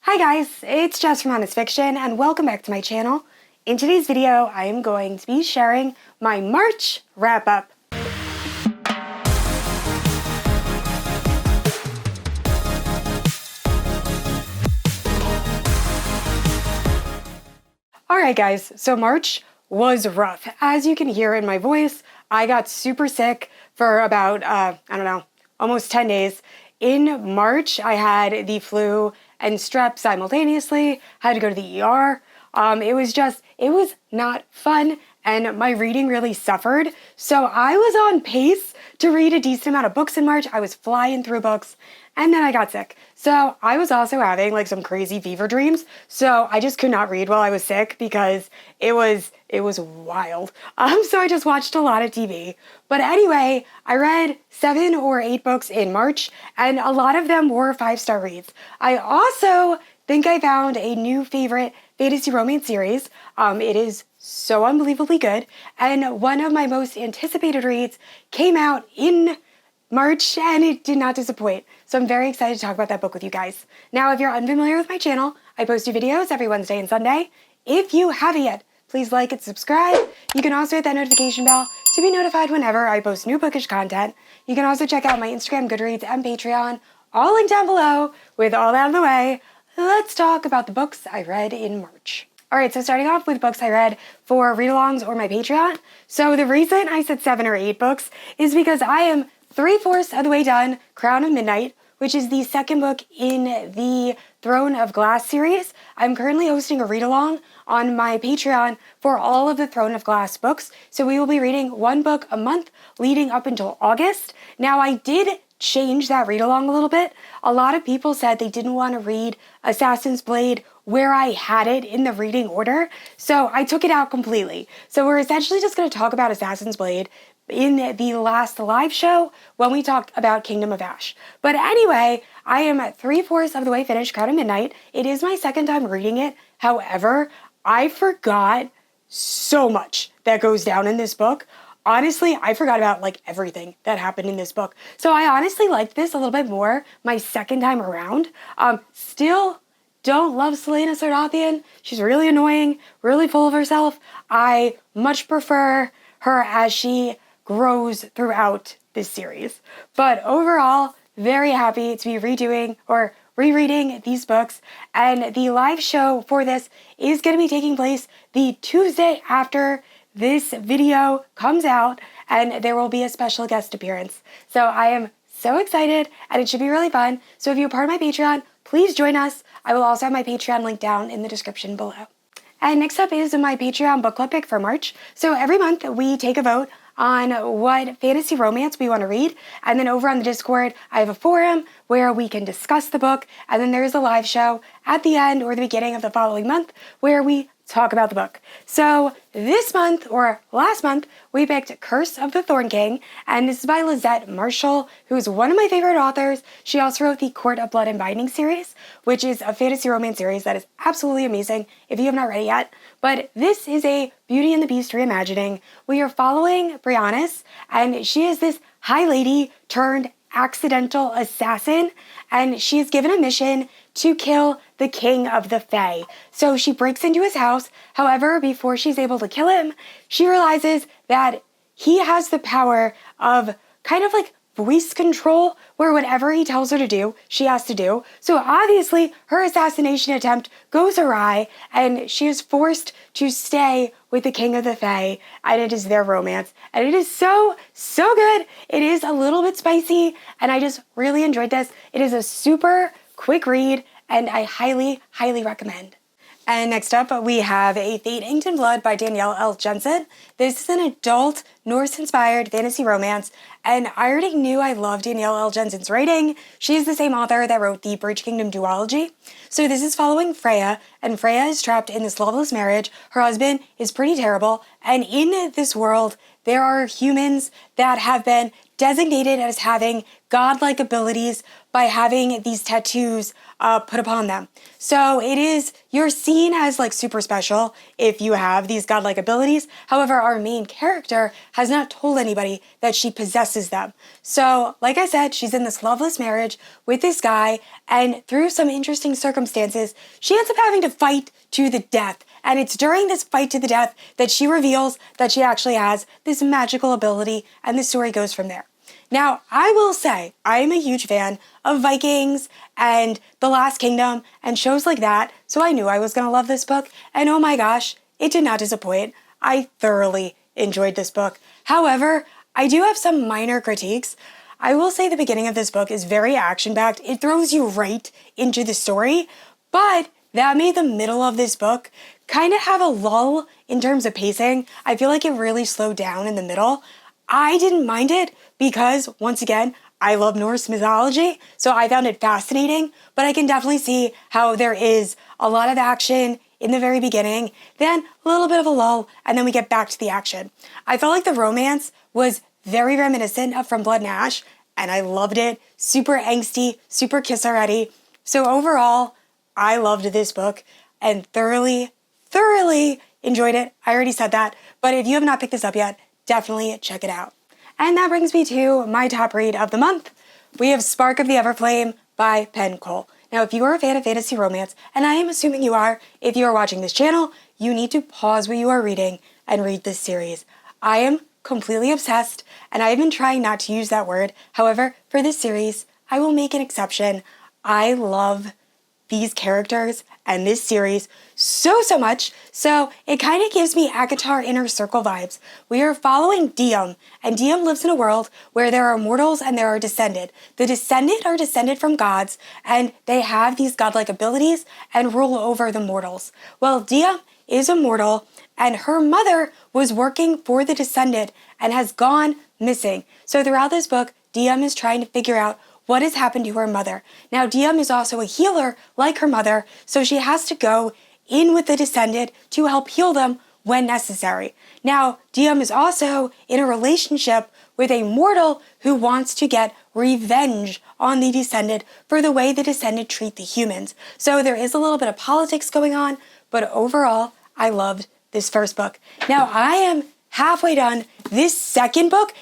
Hi guys, it's Jess from Honest Fiction and welcome back to my channel. In today's video, I am going to be sharing my March wrap-up. Alright guys, so March was rough. As you can hear in my voice, I got super sick for about, almost 10 days. In March, I had the flu and strep simultaneously, had to go to the ER. It was not fun, and my reading really suffered. So I was on pace to read a decent amount of books in March. I was flying through books, and then I got sick. So I was also having like some crazy fever dreams. So I just could not read while I was sick because it was wild. So I just watched a lot of TV. But anyway, I read 7 or 8 books in March, and a lot of them were 5-star reads. I also think I found a new favorite fantasy romance series. It is so unbelievably good, and one of my most anticipated reads came out in March, and it did not disappoint. So I'm very excited to talk about that book with you guys. Now, if you're unfamiliar with my channel, I post new videos every Wednesday and Sunday. If you haven't yet, please like and subscribe. You can also hit that notification bell to be notified whenever I post new bookish content. You can also check out my Instagram, Goodreads, and Patreon, all linked down below. With all that out of the way, let's talk about the books I read in March. Alright, so starting off with books I read for read-alongs or my Patreon. So the reason I said 7 or 8 books is because I am 3/4 of the way done Crown of Midnight, which is the second book in the Throne of Glass series. I'm currently hosting a read-along on my Patreon for all of the Throne of Glass books. So we will be reading 1 book a month leading up until August. Now, I did change that read-along a little bit. A lot of people said they didn't want to read Assassin's Blade where I had it in the reading order, so I took it out completely. So we're essentially just going to talk about Assassin's Blade in the last live show when we talked about Kingdom of Ash. But anyway, I am at 3/4 of the way finished Crown of Midnight. It is my second time reading it. However, I forgot so much that goes down in this book. Honestly, I forgot about like everything that happened in this book. So I honestly liked this a little bit more my second time around. Still don't love Selena Sardathian. She's really annoying, really full of herself. I much prefer her as she grows throughout this series. But overall, very happy to be redoing or rereading these books. And the live show for this is going to be taking place the Tuesday after this video comes out, and there will be a special guest appearance. So I am so excited, and it should be really fun. So if you're part of my Patreon, please join us. I will also have my Patreon link down in the description below. And next up is my Patreon book club pick for March. So every month we take a vote on what fantasy romance we want to read. And then over on the Discord, I have a forum where we can discuss the book. And then there's a live show at the end or the beginning of the following month where we talk about the book. So this month, or last month, we picked Curse of the Thorn King, and this is by Lisette Marshall, who is one of my favorite authors. She also wrote the Court of Blood and Binding series, which is a fantasy romance series that is absolutely amazing if you have not read it yet. But this is a Beauty and the Beast reimagining. We are following Briannis, and she is this high lady turned accidental assassin, and she is given a mission to kill the king of the Fae. So she breaks into his house. However, before she's able to kill him, she realizes that he has the power of kind of like voice control, where whatever he tells her to do, she has to do. So obviously her assassination attempt goes awry, and she is forced to stay with the king of the Fae, and it is their romance. And it is so good. It is a little bit spicy, and I just really enjoyed this. It is a super quick read, and I highly recommend. And next up, we have A Fate Inked in Blood by Danielle L. Jensen. This is an adult, Norse-inspired fantasy romance, and I already knew I loved Danielle L. Jensen's writing. She is the same author that wrote the Bridge Kingdom duology. So this is following Freya, and Freya is trapped in this loveless marriage. Her husband is pretty terrible, and in this world, there are humans that have been designated as having godlike abilities by having these tattoos put upon them. So you're seen as like super special if you have these godlike abilities. However, our main character has not told anybody that she possesses them. So like I said, she's in this loveless marriage with this guy, and through some interesting circumstances, she ends up having to fight to the death. And it's during this fight to the death that she reveals that she actually has this magical ability, and the story goes from there. Now, I will say, I am a huge fan of Vikings and The Last Kingdom and shows like that, so I knew I was going to love this book, and oh my gosh, it did not disappoint. I thoroughly enjoyed this book. However, I do have some minor critiques. I will say the beginning of this book is very action-packed. It throws you right into the story, but that made the middle of this book kind of have a lull in terms of pacing. I feel like it really slowed down in the middle. I didn't mind it because, once again, I love Norse mythology, so I found it fascinating, but I can definitely see how there is a lot of action in the very beginning, then a little bit of a lull, and then we get back to the action. I felt like the romance was very reminiscent of From Blood and Ash, and I loved it. Super angsty, super kiss-already. So overall, I loved this book and thoroughly enjoyed it. I already said that, but if you have not picked this up yet, definitely check it out. And that brings me to my top read of the month. We have Spark of the Everflame by Penn. Now, if you are a fan of fantasy romance, and I am assuming you are, if you are watching this channel, you need to pause what you are reading and read this series. I am completely obsessed, and I have been trying not to use that word. However, for this series, I will make an exception. I love these characters and this series so much, so it kind of gives me ACOTAR Inner Circle vibes. We are following Diem, and Diem lives in a world where there are mortals and there are descended. The descended are descended from gods, and they have these godlike abilities and rule over the mortals. Well, Diem is a mortal, and her mother was working for the descended and has gone missing. So throughout this book, Diem is trying to figure out what has happened to her mother. Now, Diem is also a healer like her mother, so she has to go in with the descended to help heal them when necessary. Now, Diem is also in a relationship with a mortal who wants to get revenge on the descended for the way the descended treat the humans. So there is a little bit of politics going on, but overall, I loved this first book. Now, I am halfway done. This second book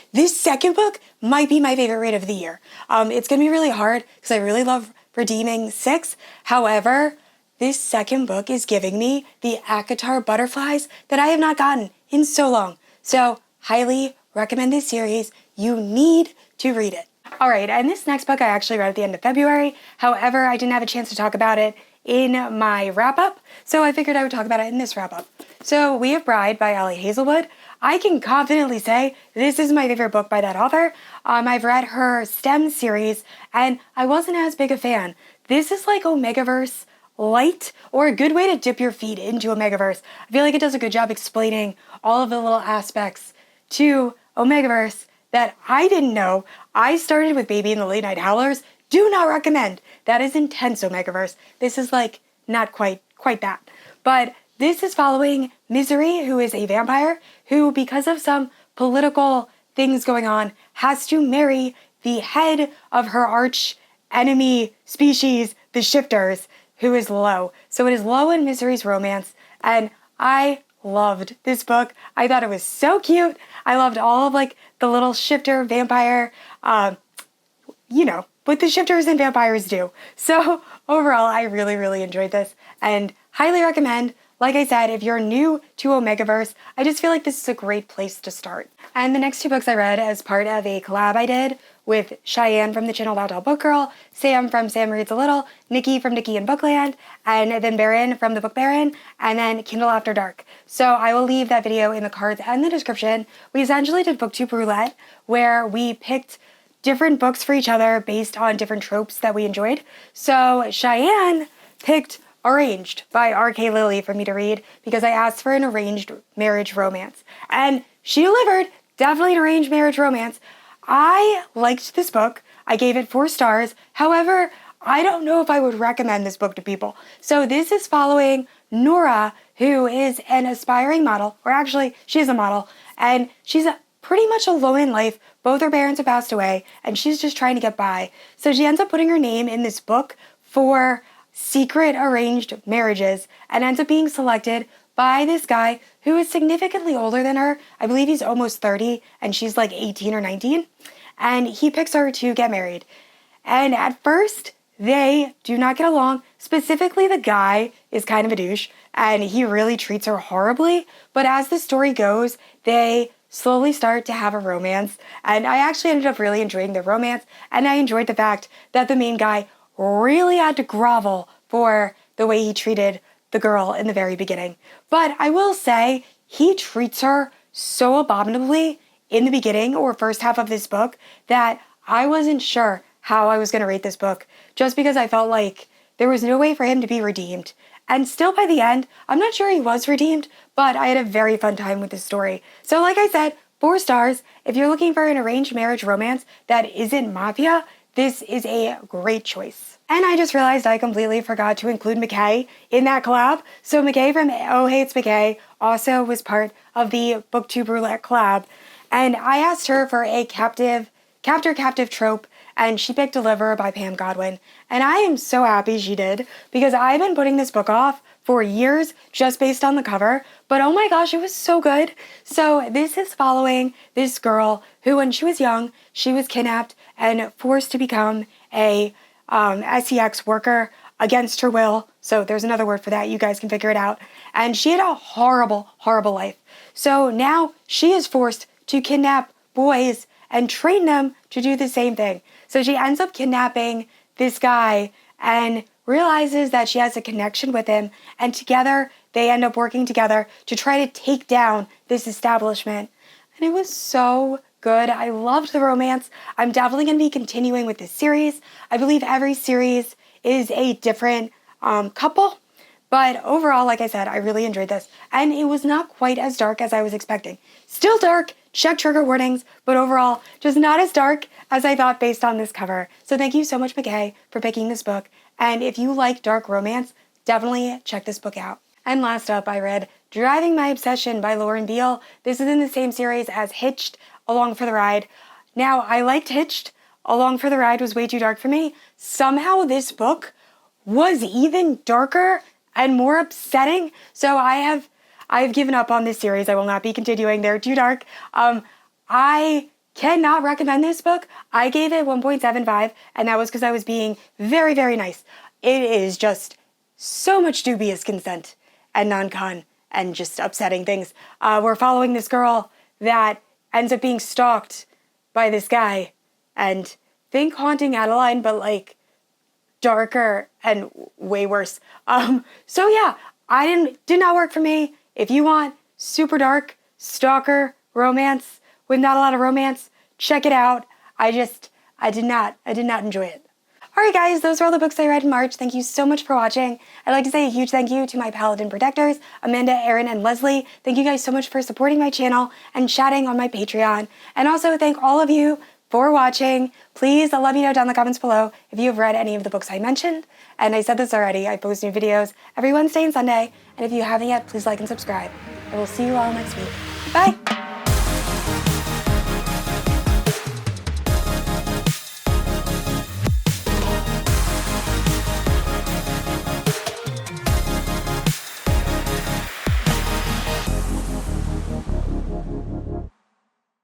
might be my favorite read of the year. It's going to be really hard because I really love Redeeming 6. However, this second book is giving me the ACOTAR butterflies that I have not gotten in so long. So, highly recommend this series. You need to read it. All right, and this next book I actually read at the end of February. However, I didn't have a chance to talk about it in my wrap-up, so I figured I would talk about it in this wrap-up. So, We Have Bride by Ali Hazelwood. I can confidently say this is my favorite book by that author. I've read her STEM series, and I wasn't as big a fan. This is like Omegaverse light, or a good way to dip your feet into Omegaverse. I feel like it does a good job explaining all of the little aspects to Omegaverse that I didn't know. I started with Baby and the Late Night Howlers. Do not recommend. That is intense Omegaverse. This is like not quite that. But this is following Misery, who is a vampire who, because of some political things going on, has to marry the head of her arch enemy species, the Shifters, who is Lo. So it is Lo and Misery's romance, and I loved this book. I thought it was so cute. I loved all of like the little shifter vampire, what the shifters and vampires do. So overall, I really enjoyed this and highly recommend. Like I said, if you're new to Omegaverse, I just feel like this is a great place to start. And the next two books I read as part of a collab I did with Cheyenne from the channel Loud Tall Book Girl, Sam from Sam Reads a Little, Nikki from Nikki and Bookland, and then Baron from The Book Baron, and then Kindle After Dark. So I will leave that video in the cards and the description. We essentially did BookTube Roulette, where we picked different books for each other based on different tropes that we enjoyed. So Cheyenne picked Arranged by R.K Lilley for me to read because I asked for an arranged marriage romance. And she delivered. Definitely an arranged marriage romance. I liked this book. I gave it 4 stars. However, I don't know if I would recommend this book to people. So this is following Nora, who is an aspiring model, or actually, she's a model, and she's pretty much alone in life. Both her parents have passed away, and she's just trying to get by. So she ends up putting her name in this book for secret arranged marriages and ends up being selected by this guy who is significantly older than her. I believe he's almost 30 and she's like 18 or 19. And he picks her to get married. And at first, they do not get along. Specifically, the guy is kind of a douche and he really treats her horribly. But as the story goes, they slowly start to have a romance. And I actually ended up really enjoying the romance. And I enjoyed the fact that the main guy really had to grovel for the way he treated the girl in the very beginning. But I will say, he treats her so abominably in the beginning or first half of this book that I wasn't sure how I was going to rate this book, just because I felt like there was no way for him to be redeemed. And still by the end, I'm not sure he was redeemed, but I had a very fun time with this story. So like I said, 4 stars. If you're looking for an arranged marriage romance that isn't mafia, this is a great choice. And I just realized I completely forgot to include McKay in that collab. So McKay from Oh Hates McKay also was part of the BookTube Roulette collab. And I asked her for a captive trope, and she picked Deliver by Pam Godwin. And I am so happy she did, because I've been putting this book off for years just based on the cover. But oh my gosh, it was so good. So this is following this girl who, when she was young, she was kidnapped and forced to become a sex worker against her will. So there's another word for that. You guys can figure it out. And she had a horrible, horrible life. So now she is forced to kidnap boys and train them to do the same thing. So she ends up kidnapping this guy and realizes that she has a connection with him. And together, they end up working together to try to take down this establishment. And it was so good. I loved the romance. I'm definitely going to be continuing with this series. I believe every series is a different couple. But overall, like I said, I really enjoyed this. And it was not quite as dark as I was expecting. Still dark, check trigger warnings, but overall, just not as dark as I thought based on this cover. So thank you so much, McKay, for picking this book. And if you like dark romance, definitely check this book out. And last up, I read Driving My Obsession by Lauren Biel. This is in the same series as Hitched, Along for the Ride. Now, I liked Hitched. Along for the Ride was way too dark for me. Somehow this book was even darker and more upsetting. So I've given up on this series. I will not be continuing. They're too dark. I cannot recommend this book. I gave it 1.75, and that was because I was being very, very nice. It is just so much dubious consent and non-con and just upsetting things. We're following this girl that ends up being stalked by this guy, and think Haunting Adeline, but like darker and way worse. So yeah, did not work for me. If you want super dark stalker romance with not a lot of romance, check it out. I did not enjoy it. Alright guys, those are all the books I read in March. Thank you so much for watching. I'd like to say a huge thank you to my Paladin Protectors, Amanda, Erin, and Leslie. Thank you guys so much for supporting my channel and chatting on my Patreon. And also thank all of you for watching. Please let me know down in the comments below if you have read any of the books I mentioned. And I said this already, I post new videos every Wednesday and Sunday. And if you haven't yet, please like and subscribe. I will see you all next week. Bye!